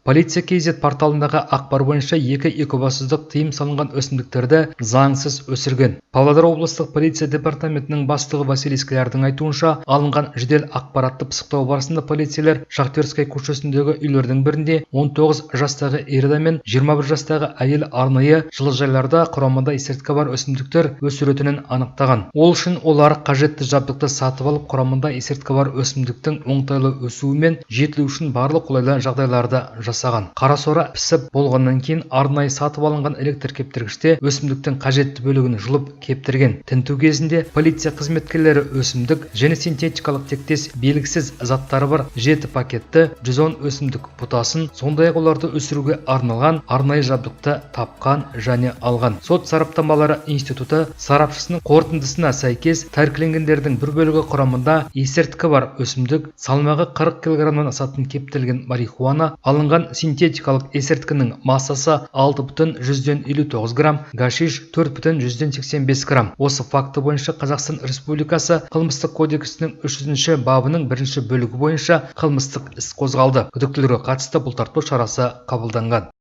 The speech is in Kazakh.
Полиция KZ порталындағы ақпар бойынша екі екібастұздық тыйым салынған өсімдіктерді заңсыз өсірген. Павлодар облыстық полиция департаментінің бастығы Василий Склярдың айтуынша, алынған жедел ақпаратты пысықтау барысында полицейлер Шахтерская көшесіндегі үйлердің бірінде 19 жастағы ер адам мен 21 жастағы әйел арнайы жылыжайларда құрамында есірткі бар өсімдіктер өсіретінін анықтаған. Ол үшін олар қажетті жабдықты сатып алып, құрамында есірткі бар өсімдіктің оңтайлы өсуі мен жетілуі үшін барлық қолайлы жағдайларды жасаған. Қарасора пісіп болғаннан кейін арнайы сатып алынған электр кептіргіште өсімдіктің қажетті бөлігін жұлып кептірген. Тінту кезінде полиция қызметкерлері өсімдік және синтетикалық тектес белгісіз заттары бар 7 пакетті 110 өсімдік бұтасын, сондай-ақ оларды өсіруге арналған арнайы жабдықты тапқан және алған. Сот сараптамалары институты сарапшысының қорытындысына сәйкес тәркіленгендердің бір бөлігі құрамында есірткі бар өсімдік, салмағы 40 кг-нан асатын кептірілген марихуана, алынған синтетикалық есірткінің массасы 6,159 грамм, гашиш 4,185 грамм. Осы факті бойынша Қазақстан Республикасы қылмыстық кодексінің 300 бабының 1 бөлігі бойынша қылмыстық іс қозғалды. Күдіктілерге қатысты бұлтартпау шарасы қабылданған.